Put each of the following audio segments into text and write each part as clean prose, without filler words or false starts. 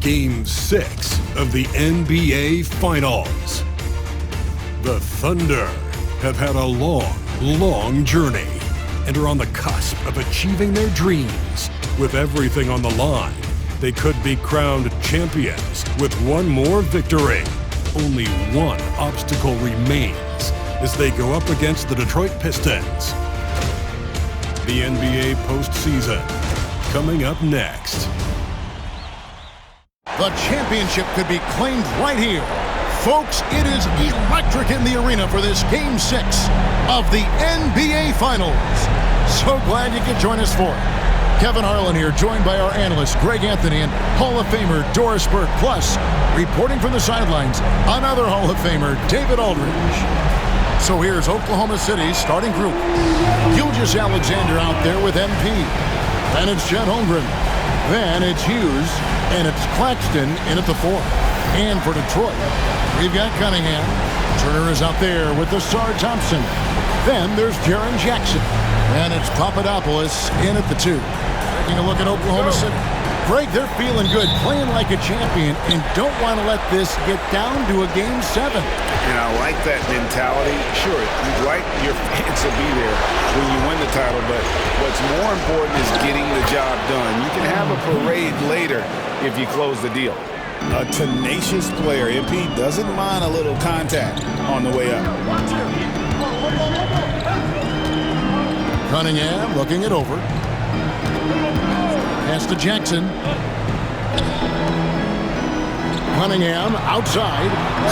Game 6 of the NBA Finals. The Thunder have had a long journey and are on the cusp of achieving their dreams. With everything on the line, they could be crowned champions with one more victory. Only one obstacle remains as they go up against the Detroit Pistons. The NBA postseason coming up next. The championship could be claimed right here. Folks, it is electric in the arena for this Game 6 of the NBA Finals. So glad you could join us for it. Kevin Harlan here, joined by our analyst, Greg Anthony, and Hall of Famer Doris Burke. Plus, reporting from the sidelines, another Hall of Famer, David Aldridge. So here's Oklahoma City's starting group. Gilgeous-Alexander out there with MP. Then it's Chet Holmgren. Then it's Hughes. And it's Claxton in at the 4. And for Detroit, we've got Cunningham. Turner is out there with Ausar Thompson. Then there's Jaren Jackson. And it's Papadopoulos in at the 2. Taking a look at Oklahoma City. Greg, they're feeling good, playing like a champion, and don't want to let this get down to a Game 7. And I like that mentality. Sure, you'd like your fans to be there when you win the title, but what's more important is getting the job done. You can have a parade later if you close the deal. A tenacious player. MP doesn't mind a little contact on the way up. Cunningham looking it over. Pass to Jackson. Cunningham outside.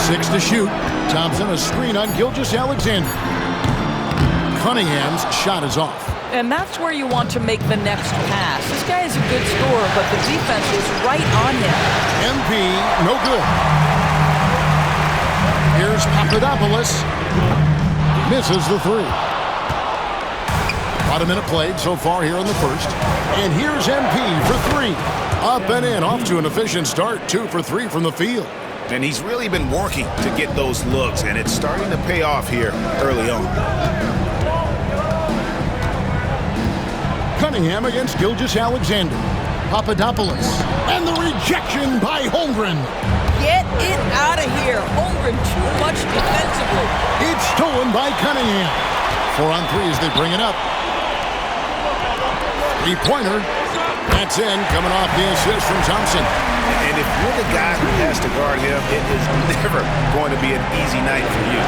6 to shoot. Thompson a screen on Gilgeous-Alexander. Cunningham's shot is off. And that's where you want to make the next pass. This guy is a good scorer, but the defense was right on him. MP, no good. Here's Papadopoulos. Misses the 3. About a minute played so far here in the first. And here's MP for 3. Up and in, off to an efficient start. 2 for 3 from the field. And he's really been working to get those looks, and it's starting to pay off here early on. Cunningham against Gilgeous-Alexander. Papadopoulos. And the rejection by Holmgren. Get it out of here. Holmgren too much defensively. It's stolen by Cunningham. 4 on 3 as they bring it up. 3-pointer. That's in, coming off the assist from Thompson. And if you're the guy who has to guard him, it is never going to be an easy night for you.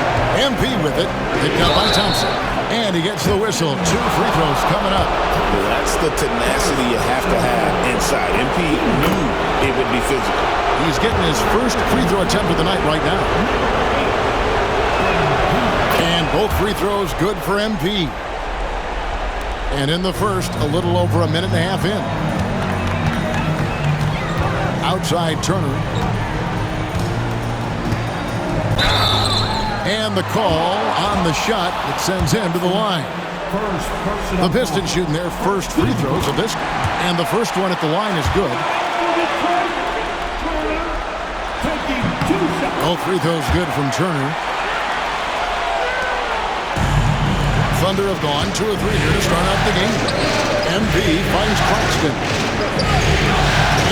MP with it. Picked up by Thompson. And he gets the whistle. 2 free throws coming up. Well, that's the tenacity you have to have inside. MP knew it would be physical. He's getting his first free throw attempt of the night right now. And both free throws good for MP. And in the first, a little over a minute and a half in. Outside Turner. And the call on the shot that sends him to the line. The Pistons shooting their first free throws of this. And the first one at the line is good. All free throws good from Turner. Thunder have gone 2 or 3 here to start out the game. MP finds Claxton.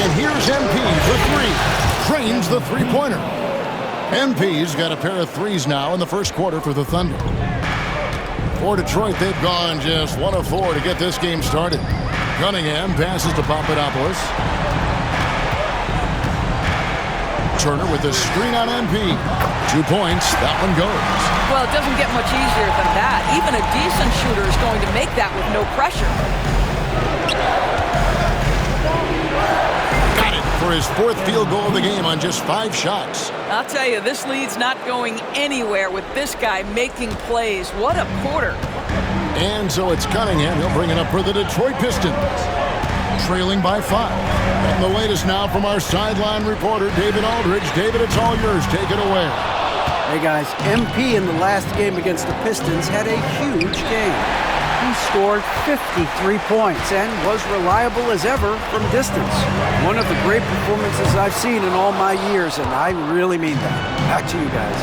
And here's MP for 3. Trains the 3-pointer. MP's got a pair of 3s now in the first quarter for the Thunder. For Detroit, they've gone just 1 of 4 to get this game started. Cunningham passes to Papadopoulos. Turner with the screen on MP. 2 points. That one goes. Well, it doesn't get much easier than that. Even a decent shooter is going to make that with no pressure. Got it for his 4th field goal of the game on just 5 shots. I'll tell you, this lead's not going anywhere with this guy making plays. What a quarter. And so it's Cunningham. He'll bring it up for the Detroit Pistons. Trailing by 5. And the latest now from our sideline reporter, David Aldridge. David, it's all yours. Take it away. Hey guys, MP in the last game against the Pistons had a huge game. He scored 53 points and was reliable as ever from distance. One of the great performances I've seen in all my years, and I really mean that. Back to you guys.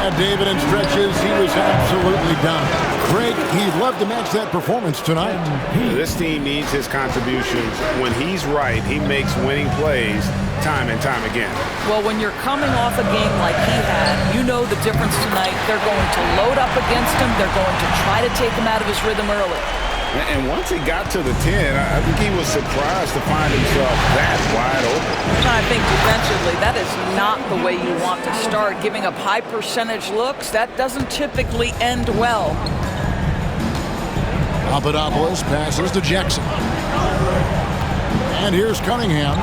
And David, in stretches, he was absolutely done. Greg, he'd love to match that performance tonight. This team needs his contributions. When he's right, he makes winning plays time and time again. Well, when you're coming off a game like he had, you know the difference tonight. They're going to load up against him. They're going to try to take him out of his rhythm early. And once he got to the 10, I think he was surprised to find himself that wide open. I think defensively, that is not the way you want to start. Giving up high percentage looks, that doesn't typically end well. Papadopoulos passes to Jackson. And here's Cunningham.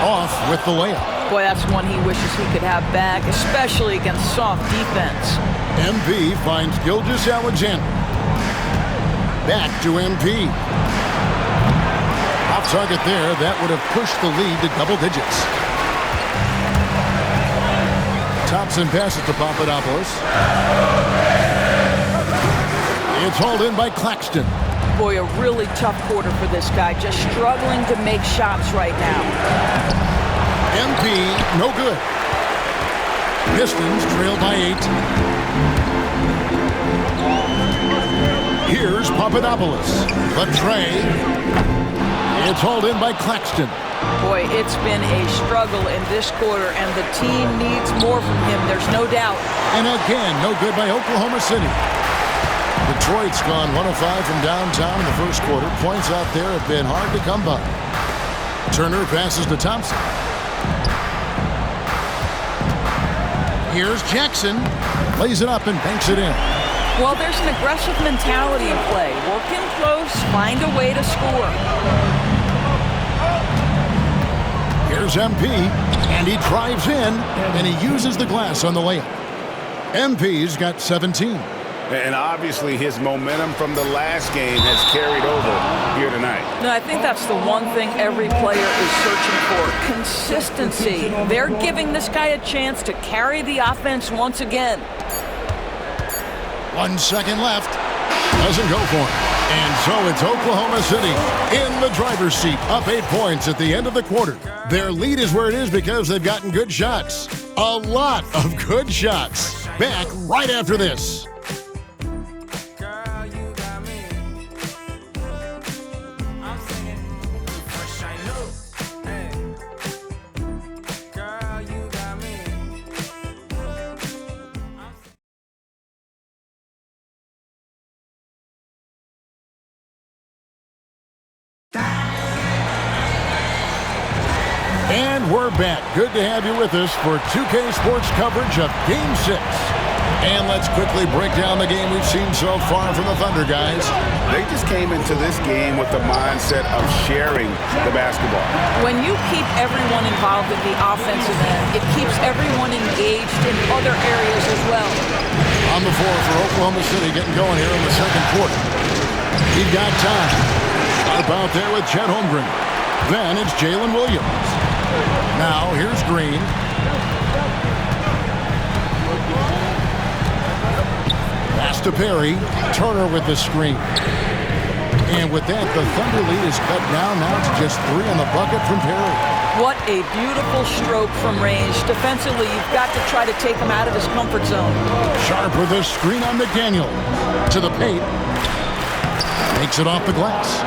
Off with the layup. Boy, that's one he wishes he could have back, especially against soft defense. MP finds Gilgeous-Alexander. Back to MP. Off target there. That would have pushed the lead to double digits. Thompson passes to Papadopoulos. It's hauled in by Claxton. Boy, a really tough quarter for this guy. Just struggling to make shots right now. MP, no good. Pistons trail by 8. Here's Papadopoulos. The tray. It's hauled in by Claxton. Boy, it's been a struggle in this quarter, and the team needs more from him. There's no doubt. And again, no good by Oklahoma City. Detroit's gone 1 of 5 from downtown in the first quarter. Points out there have been hard to come by. Turner passes to Thompson. Here's Jackson. Lays it up and banks it in. Well, there's an aggressive mentality in play. Work in close, find a way to score. Here's MP, and he drives in, and he uses the glass on the layup. MP's got 17. And obviously his momentum from the last game has carried over here tonight. No, I think that's the one thing every player is searching for. Consistency. They're giving this guy a chance to carry the offense once again. 1 second left. Doesn't go for him. And so it's Oklahoma City in the driver's seat, up 8 points at the end of the quarter. Their lead is where it is because they've gotten good shots. A lot of good shots. Back right after this. And we're back. Good to have you with us for 2K Sports coverage of Game 6. And let's quickly break down the game we've seen so far from the Thunder, guys. They just came into this game with the mindset of sharing the basketball. When you keep everyone involved in the offensive end, it keeps everyone engaged in other areas as well. On the floor for Oklahoma City, getting going here in the second quarter. He's got time. Up out there with Chet Holmgren. Then it's Jalen Williams. Now here's Green. Pass to Perry. Turner with the screen. And with that, the Thunder lead is cut down now to just 3 on the bucket from Perry. What a beautiful stroke from range. Defensively, you've got to try to take him out of his comfort zone. Sharp with a screen on McDaniel. To the paint. Makes it off the glass.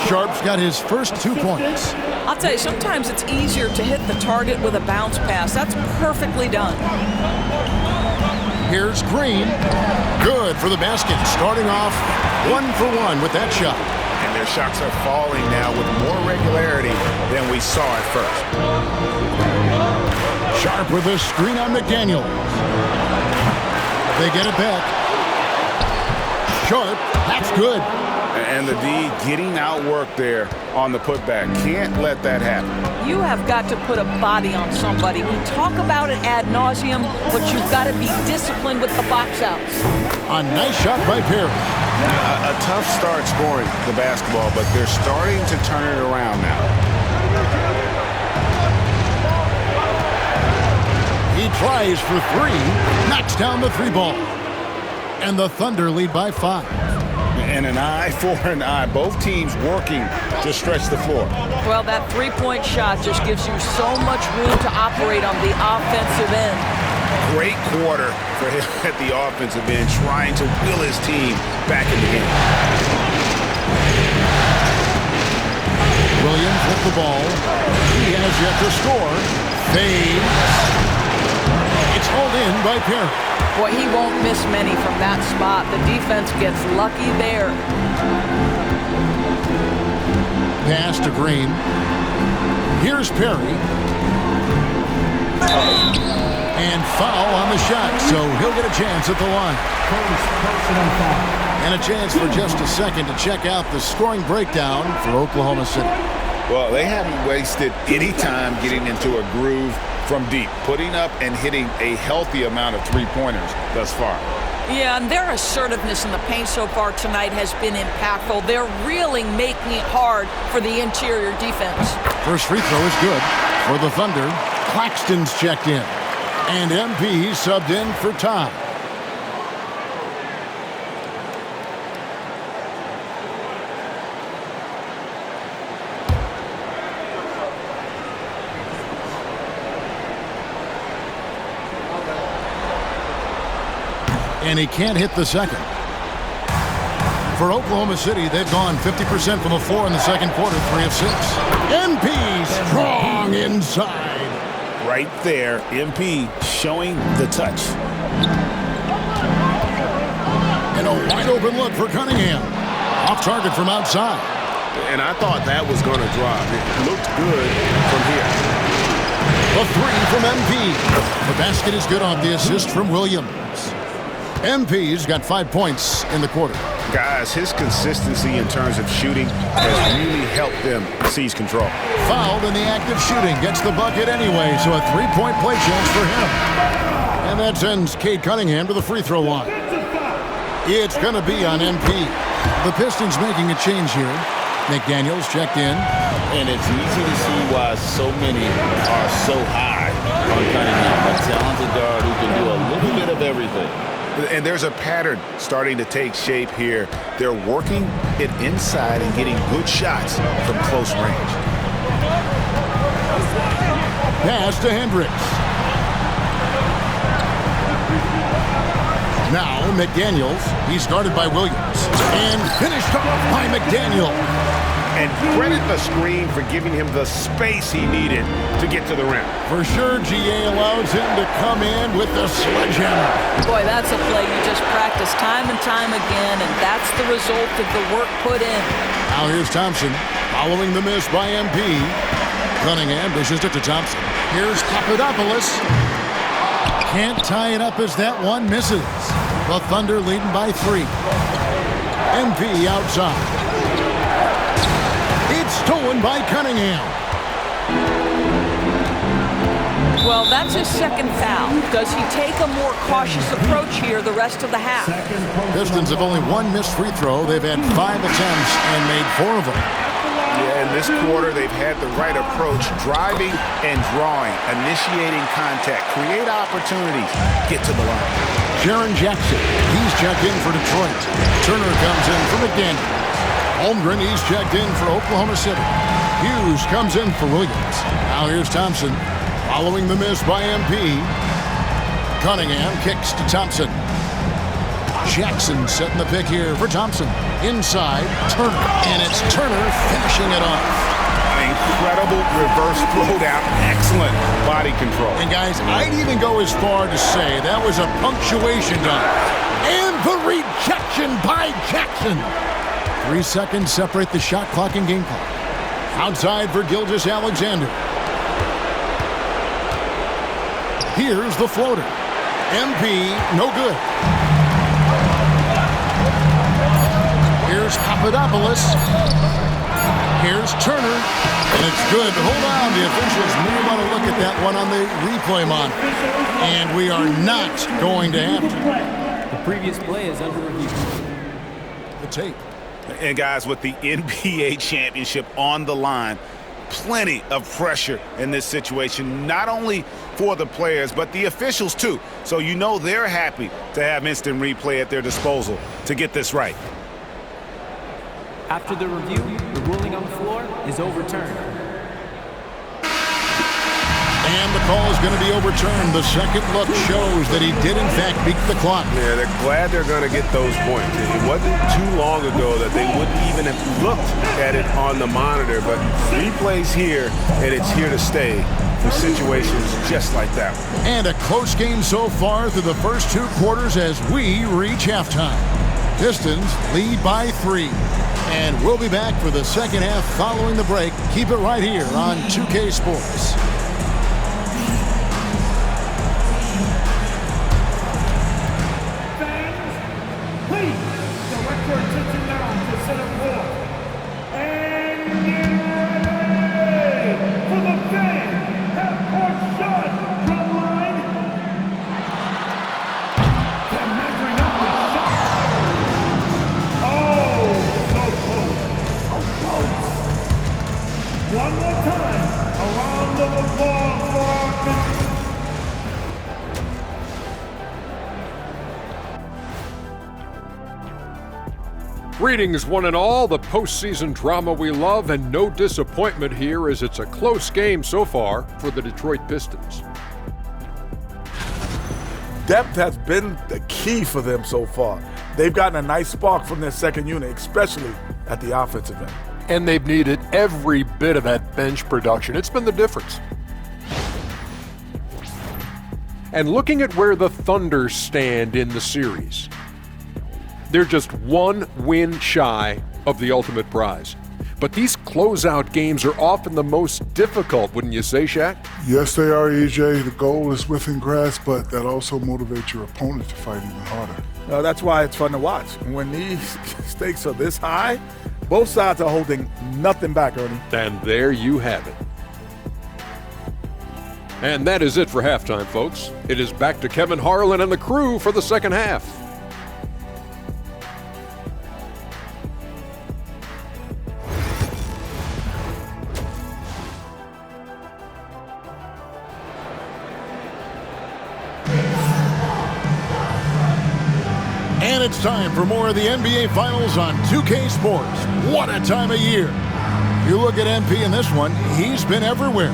Sharp's got his first 2 points. I'll tell you, sometimes it's easier to hit the target with a bounce pass. That's perfectly done. Here's Green. Good for the basket. Starting off 1 for 1 with that shot. And their shots are falling now with more regularity than we saw at first. Sharp with a screen on McDaniels. They get it back. Sharp, that's good. And the D getting outworked there on the putback. Can't let that happen. You have got to put a body on somebody. We talk about it ad nauseum, but you've got to be disciplined with the box outs. A nice shot by Perry. A tough start scoring the basketball, but they're starting to turn it around now. He tries for 3, knocks down the 3 ball. And the Thunder lead by 5. And an eye for an eye. Both teams working to stretch the floor. Well, that three-point shot just gives you so much room to operate on the offensive end. Great quarter for him at the offensive end, trying to will his team back in the game. Williams with the ball. He has yet to score. Fades. It's hauled in by Perry. Boy, he won't miss many from that spot. The defense gets lucky there. Pass to Green. Here's Perry. And foul on the shot, so he'll get a chance at the line. And a chance for just a second to check out the scoring breakdown for Oklahoma City. Well, they haven't wasted any time getting into a groove from deep, putting up and hitting a healthy amount of three-pointers thus far. Yeah, and their assertiveness in the paint so far tonight has been impactful. They're really making it hard for the interior defense. First free throw is good for the Thunder. Claxton's checked in. And MP subbed in for Todd. And he can't hit the second. For Oklahoma City, they've gone 50% from the floor in the second quarter, 3 of 6. MP strong inside. Right there, MP showing the touch. And a wide open look for Cunningham. Off target from outside. And I thought that was going to drop. It looked good from here. A 3 from MP. The basket is good off the assist from Williams. MP's got 5 points in the quarter. Guys, his consistency in terms of shooting has really helped them seize control. Fouled in the act of shooting. Gets the bucket anyway, so a 3-point play chance for him. And that sends Cade Cunningham to the free throw line. It's going to be on MP. The Pistons making a change here. McDaniels checked in. And it's easy to see why so many are so high on Cunningham. A talented guard who can do a little bit of everything. And there's a pattern starting to take shape here. They're working it inside and getting good shots from close range. Pass to Hendricks. Now McDaniels. He's guarded by Williams. And finished off by McDaniel. And credit the screen for giving him the space he needed to get to the rim. For sure, GA allows him to come in with the sledgehammer. Boy, that's a play you just practice time and time again, and that's the result of the work put in. Now here's Thompson, following the miss by MP. Cunningham dishes it to Thompson. Here's Papadopoulos. Can't tie it up as that one misses. The Thunder leading by 3. MP outside. It's stolen by Cunningham. Well, that's his second foul. Does he take a more cautious approach here the rest of the half? Pistons have only 1 missed free throw. They've had 5 attempts and made 4 of them. Yeah, in this quarter, they've had the right approach, driving and drawing, initiating contact, create opportunities, get to the line. Jaren Jackson, he's checked in for Detroit. Turner comes in for McDaniel. Holmgren, he's checked in for Oklahoma City. Hughes comes in for Williams. Now here's Thompson, following the miss by MP. Cunningham kicks to Thompson. Jackson setting the pick here for Thompson. Inside, Turner, and it's Turner finishing it off. I mean, incredible reverse throwdown. Excellent body control. And guys, I'd even go as far to say that was a punctuation dunk. And the rejection by Jackson. 3 seconds separate the shot clock and game clock. Outside for Gilgeous-Alexander. Here's the floater. MP, no good. Here's Papadopoulos. Here's Turner. And it's good. But hold on, the officials may want to look at that one on the replay monitor. And we are not going to have to. The previous play is under review. The tape. And guys, with the NBA championship on the line, plenty of pressure in this situation, not only for the players, but the officials too. So you know they're happy to have instant replay at their disposal to get this right. After the review, the ruling on the floor is overturned. And the call is going to be overturned. The second look shows that he did, in fact, beat the clock. Yeah, they're glad they're going to get those points. It wasn't too long ago that they wouldn't even have looked at it on the monitor, but replays here, and it's here to stay for situations just like that. And a close game so far through the first 2 quarters as we reach halftime. Pistons lead by 3. And we'll be back for the second half following the break. Keep it right here on 2K Sports. One more time, a round of applause for our Greetings, one and all. The postseason drama we love, and no disappointment here as it's a close game so far for the Detroit Pistons. Depth has been the key for them so far. They've gotten a nice spark from their second unit, especially at the offensive end. And they've needed every bit of that bench production. It's been the difference. And looking at where the Thunder stand in the series, they're just 1 win shy of the ultimate prize. But these closeout games are often the most difficult, wouldn't you say, Shaq? Yes, they are, EJ. The goal is within grasp, but that also motivates your opponent to fight even harder. That's why it's fun to watch. When these stakes are this high, both sides are holding nothing back, Ernie. And there you have it. And that is it for halftime, folks. It is back to Kevin Harlan and the crew for the second half. And it's time for more of the NBA Finals on 2K Sports. What a time of year. You look at MP in this one, he's been everywhere.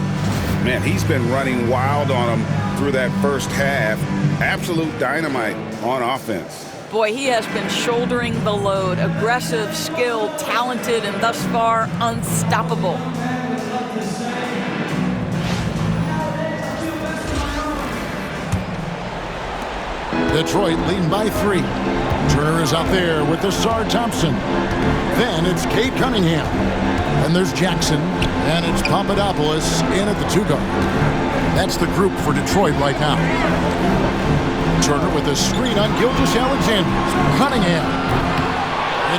Man, he's been running wild on him through that first half. Absolute dynamite on offense. Boy, he has been shouldering the load. Aggressive, skilled, talented, and thus far unstoppable. Detroit leading by 3. Turner is out there with Ausar Thompson. Then it's Cade Cunningham. And there's Jackson. And it's Papadopoulos in at the 2 guard. That's the group for Detroit right now. Turner with a screen on Gilgeous-Alexander. Cunningham.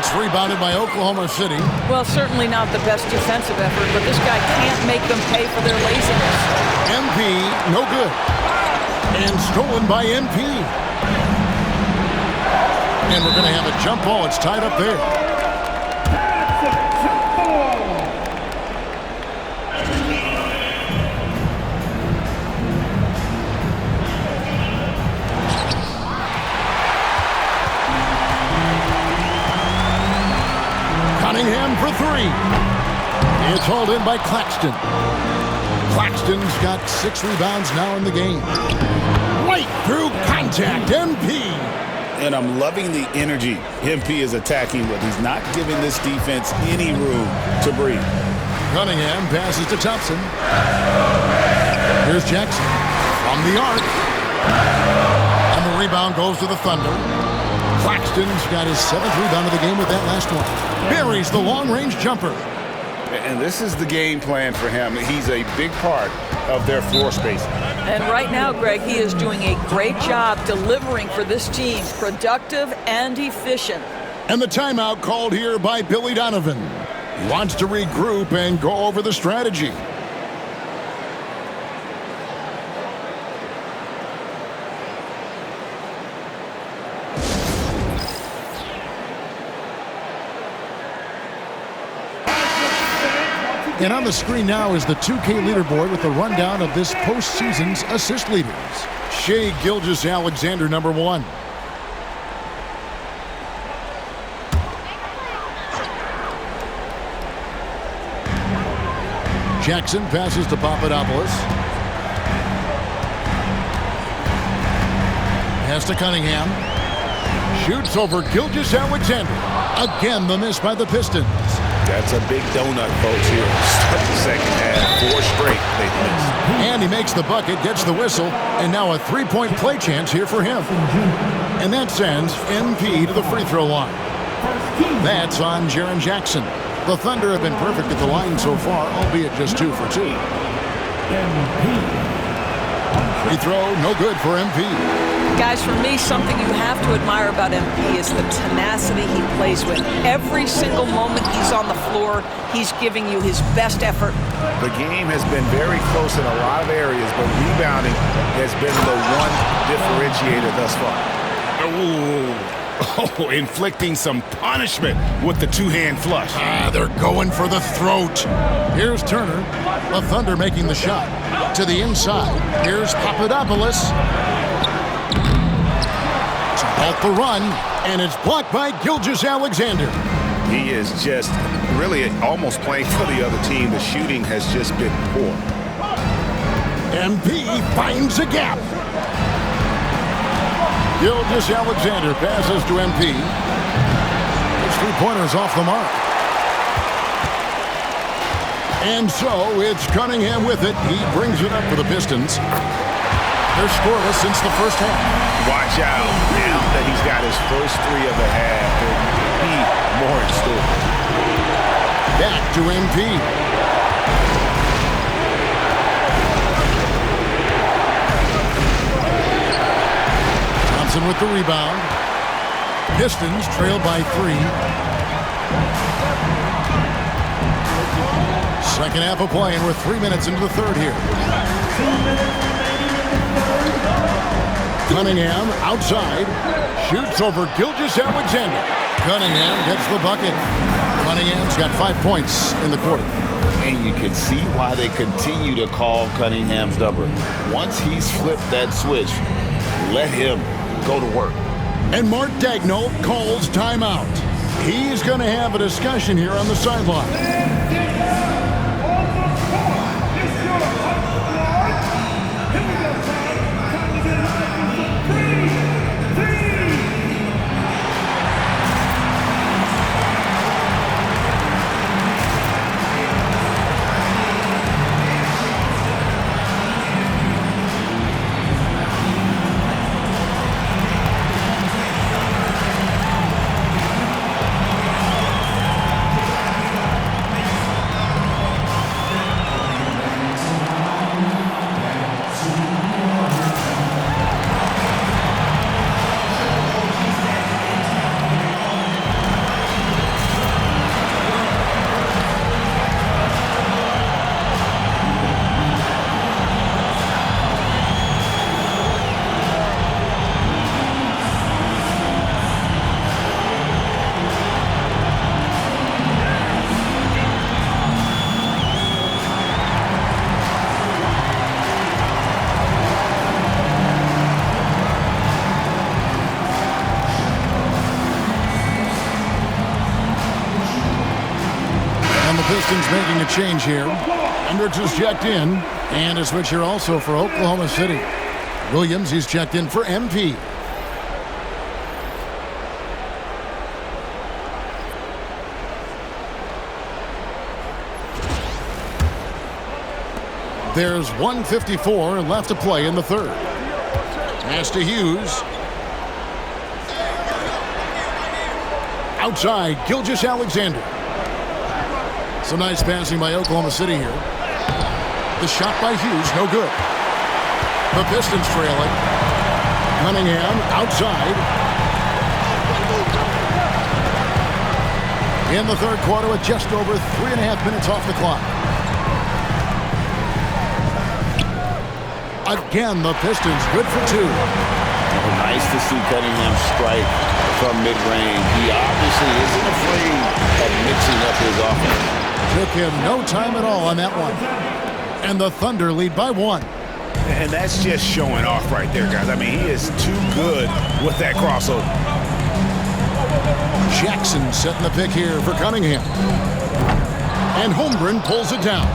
It's rebounded by Oklahoma City. Well, certainly not the best defensive effort, but this guy can't make them pay for their laziness. MP, no good. And stolen by MP. And we're going to have a jump ball. It's tied up there. That's a jump ball. Cunningham for 3. It's hauled in by Claxton. Claxton's got 6 rebounds now in the game. Right through contact, MP. And I'm loving the energy MP is attacking with. He's not giving this defense any room to breathe. Cunningham passes to Thompson. Here's Jackson from the arc. And the rebound goes to the Thunder. Claxton's got his 7th rebound of the game with that last one. Buries the long-range jumper. And this is the game plan for him. He's a big part of their floor space. And right now, Greg, he is doing a great job delivering for this team, productive and efficient. And the timeout called here by Billy Donovan. He wants to regroup and go over the strategy. And on the screen now is the 2K leaderboard with the rundown of this postseason's assist leaders. Shai Gilgeous-Alexander, number 1. Jackson passes to Papadopoulos. Pass to Cunningham. Shoots over Gilgeous-Alexander. Again, the miss by the Pistons. That's a big donut, folks, here. Start the second half. 4 straight they've missed. And he makes the bucket, gets the whistle, and now a 3-point play chance here for him. And that sends MP to the free throw line. That's on Jaren Jackson. The Thunder have been perfect at the line so far, albeit just 2 for 2. Free throw, no good for MP. Guys, for me, something you have to admire about MP is the tenacity he plays with. Every single moment he's on the floor, he's giving you his best effort. The game has been very close in a lot of areas, but rebounding has been the one differentiator thus far. Oh, inflicting some punishment with the 2-hand flush. They're going for the throat. Here's Turner. The Thunder making the shot. To the inside. Here's Papadopoulos. Off the run, and it's blocked by Gilgeous-Alexander. He is just really almost playing for the other team. The shooting has just been poor. MP finds a gap. Gilgeous-Alexander passes to MP. His 3-pointer's off the mark. And so it's Cunningham with it. He brings it up for the Pistons. They're scoreless since the first half. Watch out. Now that he's got his first 3 of the half, there'll be more in store. Back to MP. Thompson with the rebound. Pistons trail by 3. Second half of play, and we're 3 minutes into the third here. Cunningham outside, shoots over Gilgeous-Alexander. Cunningham gets the bucket. Cunningham's got 5 points in the quarter. And you can see why they continue to call Cunningham's number. Once he's flipped that switch, let him go to work. And Mark Daigneault calls timeout. He's going to have a discussion here on the sideline. Pistons making a change here. Hendricks is checked in, and a switch here also for Oklahoma City. Williams, he's checked in for MP. There's 1:54 left to play in the third. Pass to Hughes. Outside, Gilgeous-Alexander. Some nice passing by Oklahoma City here. The shot by Hughes, no good. The Pistons trailing. Cunningham outside. In the third quarter with just over 3.5 minutes off the clock. Again, the Pistons good for two. Nice to see Cunningham strike from mid-range. He obviously isn't afraid of mixing up his offense. Took him no time at all on that one. And the Thunder lead by 1. And that's just showing off right there, guys. I mean, he is too good with that crossover. Jackson setting the pick here for Cunningham. And Holmgren pulls it down.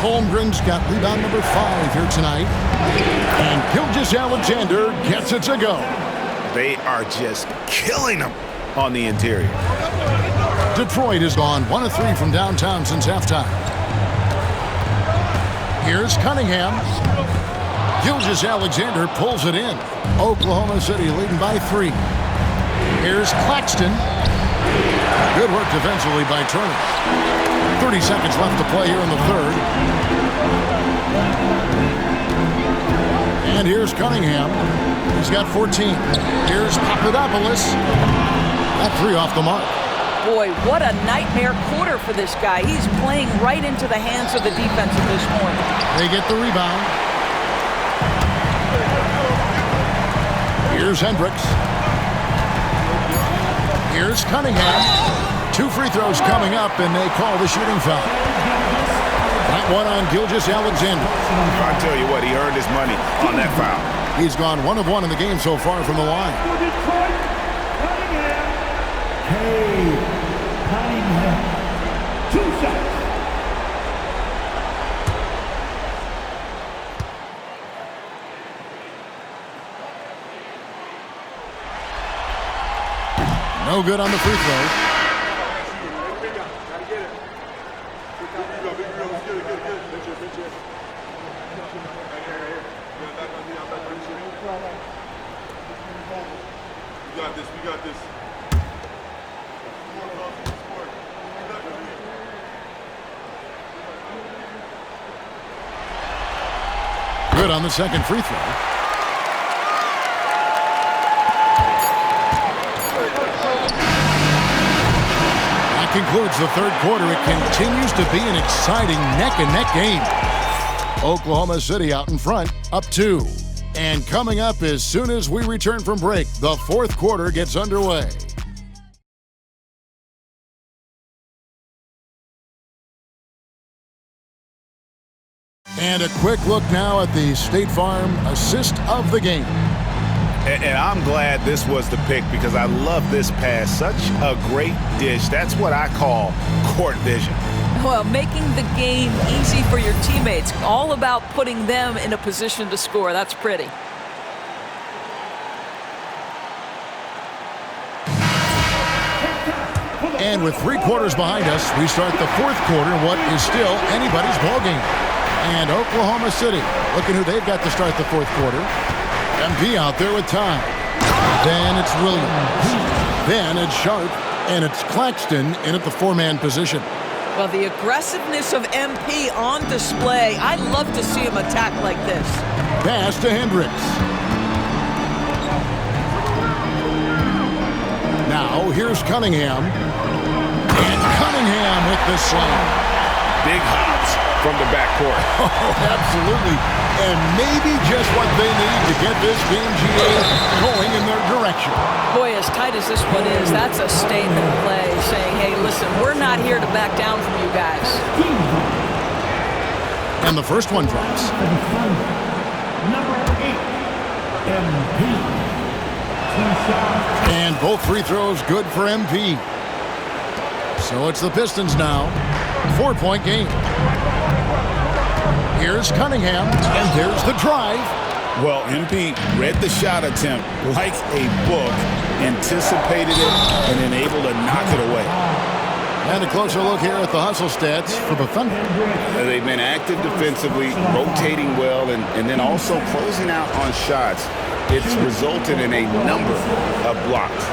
Holmgren's got rebound number 5 here tonight. And Gilgeous-Alexander gets it to go. They are just killing them on the interior. Detroit has gone 1 of 3 from downtown since halftime. Here's Cunningham. Gilgeous-Alexander pulls it in. Oklahoma City leading by 3. Here's Claxton. Good work defensively by Turner. 30 seconds left to play here in the third. And here's Cunningham. He's got 14. Here's Papadopoulos. That 3 off the mark. Boy, what a nightmare quarter for this guy. He's playing right into the hands of the defense at this point. They get the rebound. Here's Hendricks. Here's Cunningham. 2 free throws coming up, and they call the shooting foul. That one on Gilgeous-Alexander. I'll tell you what, he earned his money on that foul. He's gone 1 of 1 in the game so far from the line. Cunningham. 2 shots. No good on the free throw. We got this. Good on the second free throw. That concludes the third quarter. It continues to be an exciting neck-and-neck game. Oklahoma City out in front, up 2. And coming up as soon as we return from break, the fourth quarter gets underway. And a quick look now at the State Farm assist of the game. And I'm glad this was the pick because I love this pass. Such a great dish. That's what I call court vision. Well, making the game easy for your teammates. All about putting them in a position to score. That's pretty. And with 3 quarters behind us, we start the fourth quarter in what is still anybody's ballgame. And Oklahoma City, looking who they've got to start the fourth quarter. MP out there with time. Then it's Williams. Then it's Sharp. And it's Claxton in at the 4-man position. Well, the aggressiveness of MP on display. I love to see him attack like this. Pass to Hendricks. Now here's Cunningham. And Cunningham with the slam. Big hops from the backcourt. Oh, absolutely. And maybe just what they need to get this game, GA, going in their direction. Boy, as tight as this one is, that's a statement play saying, hey, listen, we're not here to back down from you guys. And the first one drops. Number 8, MP. 2 shots. And both free throws good for MP. So it's the Pistons now. 4-point game. Here's Cunningham, and there's the drive. Well, MP read the shot attempt like a book, anticipated it, and then able to knock it away. And a closer look here at the hustle stats for the Thunder. They've been active defensively, rotating well, and then also closing out on shots. It's resulted in a number of blocks.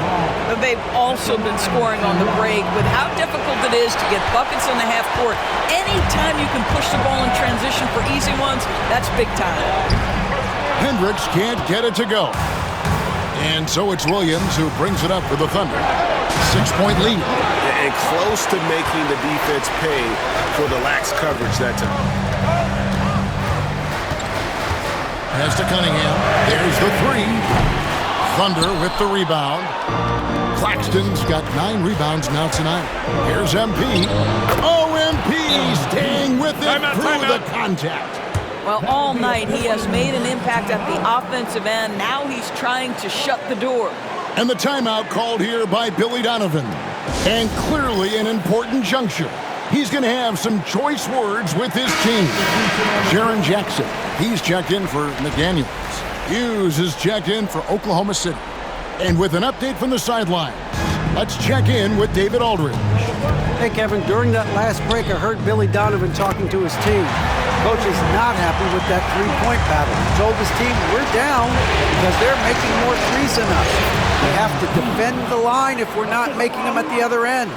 They've also been scoring on the break. With how difficult it is to get buckets in the half court, anytime you can push the ball in transition for easy ones, that's big time. Hendricks can't get it to go. And so it's Williams who brings it up for the Thunder. 6-point lead. And close to making the defense pay for the lax coverage that time. Pass to Cunningham. There's the three. Thunder with the rebound. Claxton's got 9 rebounds now tonight. Here's MP. Oh, MP staying with it through the contact. Well, all night he has made an impact at the offensive end. Now he's trying to shut the door. And the timeout called here by Billy Donovan. And clearly an important juncture. He's going to have some choice words with his team. Jaren Jackson, he's checked in for McDaniels. Hughes is checked in for Oklahoma City. And with an update from the sidelines, let's check in with David Aldridge. Hey, Kevin, during that last break, I heard Billy Donovan talking to his team. Coach is not happy with that three-point battle. He told his team, we're down because they're making more threes than us. We have to defend the line if we're not making them at the other end.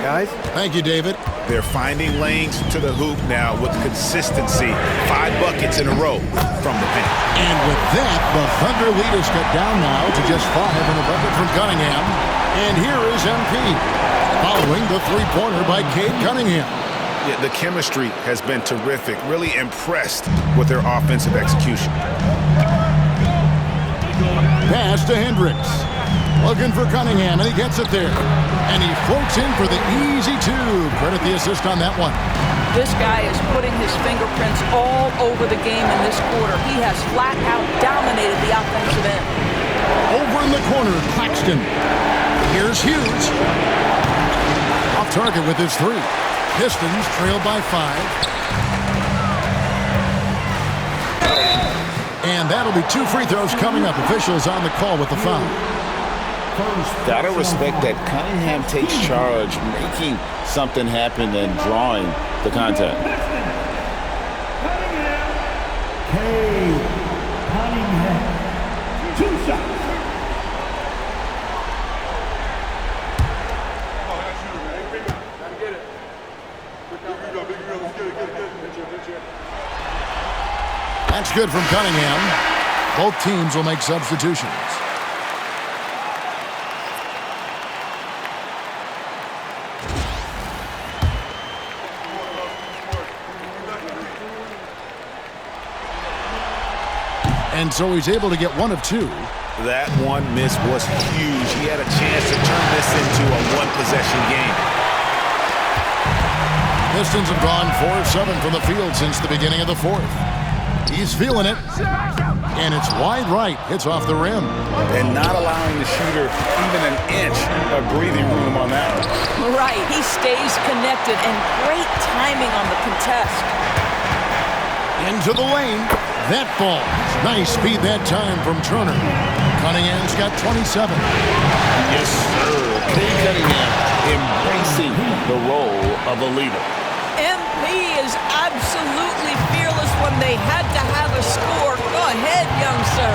Guys? Thank you, David. They're finding lanes to the hoop now with consistency. 5 buckets in a row from the paint. And with that, the Thunder lead is cut down now to just 5 in a bucket from Cunningham. And here is MP, following the three-pointer by Cade Cunningham. Yeah, the chemistry has been terrific. Really impressed with their offensive execution. Pass to Hendricks. Looking for Cunningham, and he gets it there. And he floats in for the easy two. Credit the assist on that one. This guy is putting his fingerprints all over the game in this quarter. He has flat out dominated the offensive end. Over in the corner, Claxton. Here's Hughes. Off target with his 3. Pistons trail by 5. And that'll be 2 free throws coming up. Officials on the call with the foul. Gotta respect that Cunningham takes charge, making something happen and drawing the contact. Cade Cunningham. 2 shots. That's good from Cunningham. Both teams will make substitutions. And so he's able to get 1 of 2. That one miss was huge. He had a chance to turn this into a 1-possession game. Pistons have gone 4 of 7 from the field since the beginning of the 4th. He's feeling it. And it's wide right. Hits off the rim. And not allowing the shooter even an inch of breathing room on that one. Right. He stays connected, and great timing on the contest. Into the lane. That ball. Nice speed that time from Turner. Cunningham's got 27. Yes, sir. Cade Cunningham embracing the role of a leader. MP is absolutely fearless when they had to have a score. Go ahead, young sir.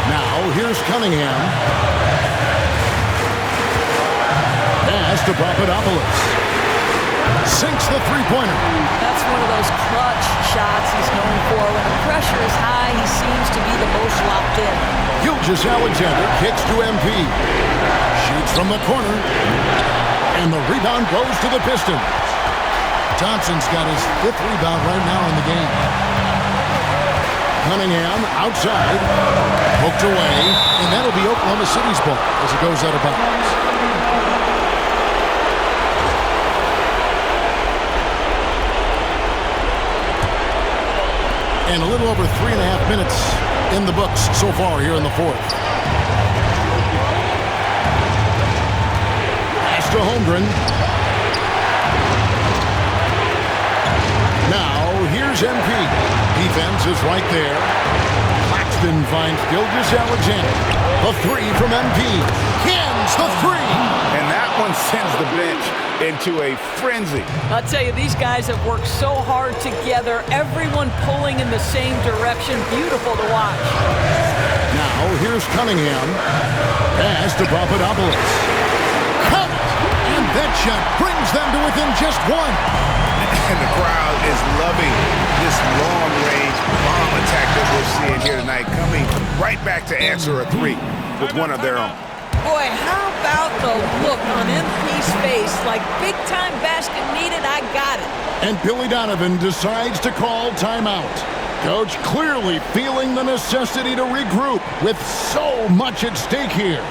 Now, here's Cunningham. Pass to Papadopoulos. Sinks the three-pointer. That's one of those clutch shots he's known for. When the pressure is high, he seems to be the most locked in. Gilgeous-Alexander kicks to MP. Shoots from the corner. And the rebound goes to the Pistons. Thompson's got his 5th rebound right now in the game. Cunningham outside. Poked away. And that'll be Oklahoma City's ball as it goes out of bounds. And a little over 3.5 minutes in the books so far here in the 4th. Pass to Holmgren. Now, here's MP. Defense is right there. Claxton finds Gilgeous-Alexander. The 3 from MP. Cans the 3. And that one sends the bench into a frenzy. I'll tell you, these guys have worked so hard together, everyone pulling in the same direction. Beautiful to watch. Now, here's Cunningham. Pass to Papadopoulos. Cut! And that shot brings them to within just one. And the crowd is loving this long-range bomb attack that we're seeing here tonight, coming right back to answer a three with one of their own. Boy, how about the look on MP's face? Like, big-time basket needed, I got it. And Billy Donovan decides to call timeout. Coach clearly feeling the necessity to regroup with so much at stake here.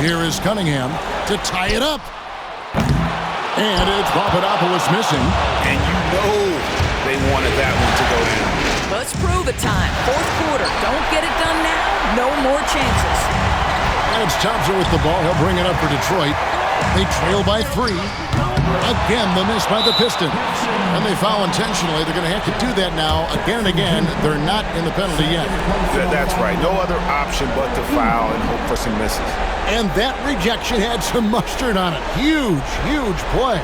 Here is Cunningham to tie it up. And it's Papadopoulos missing. And you know they wanted that one to go down. Let's prove it time. Fourth quarter. Don't get it done now. No more chances. And it's Thompson with the ball. He'll bring it up for Detroit. They trail by 3. Again, the miss by the Pistons. And they foul intentionally. They're going to have to do that now again and again. They're not in the penalty yet. That's right. No other option but to foul and hope for some misses. And that rejection had some mustard on it. Huge, huge play.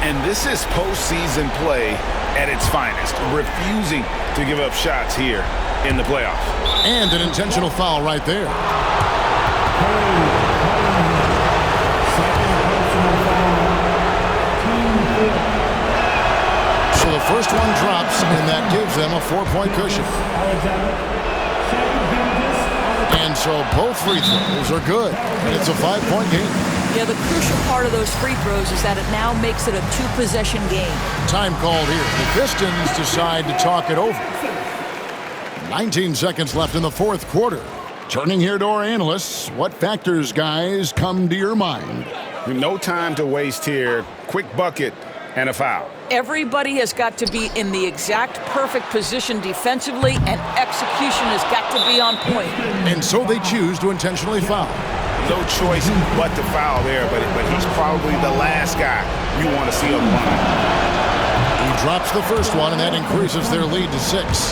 And this is postseason play at its finest. Refusing to give up shots here in the playoffs. And an intentional foul right there. So the first one drops, and that gives them a 4-point cushion. And so both free throws are good, and it's a 5-point game. Yeah, the crucial part of those free throws is that it now makes it a 2-possession game. Time called here. The Pistons decide to talk it over. 19 seconds left in the fourth quarter. Turning here to our analysts, what factors, guys, come to your mind? No time to waste here. Quick bucket and a foul. Everybody has got to be in the exact perfect position defensively, and execution has got to be on point. And so they choose to intentionally foul. No choice but to foul there, but he's probably the last guy you want to see on the line. He drops the first one, and that increases their lead to 6.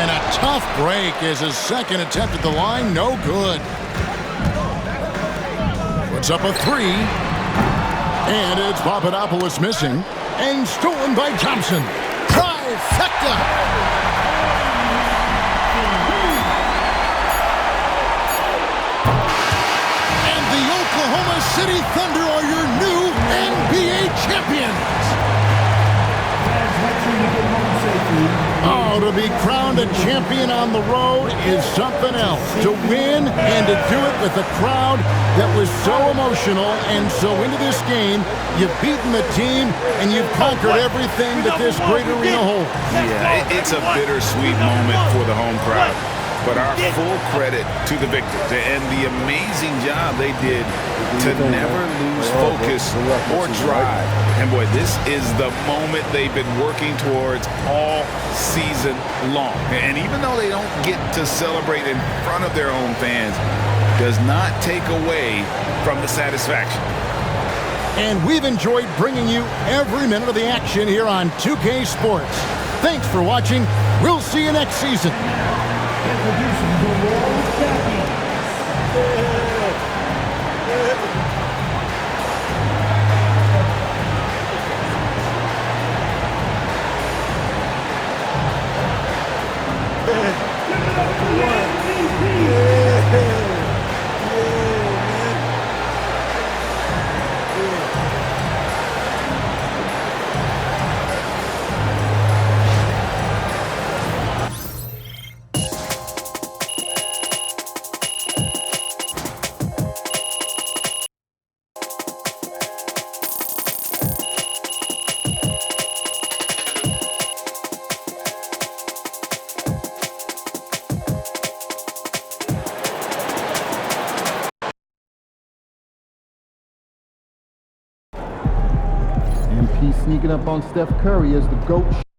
And a tough break is his second attempt at the line. No good. Puts up a 3. And it's Papadopoulos missing. And stolen by Thompson. Trifecta! And the Oklahoma City Thunder are your new NBA champions! Oh, to be crowned a champion on the road is something else. To win and to do it with a crowd that was so emotional and so into this game, you've beaten the team and you've conquered everything that this great arena holds. Yeah, it's a bittersweet moment for the home crowd. But our full credit to the victors and the amazing job they did to never lose focus or drive. And boy, this is the moment they've been working towards all season long. And even though they don't get to celebrate in front of their own fans, does not take away from the satisfaction. And we've enjoyed bringing you every minute of the action here on 2K Sports. Thanks for watching. We'll see you next season. Introducing the world champions. sneaking up on Steph Curry as the GOAT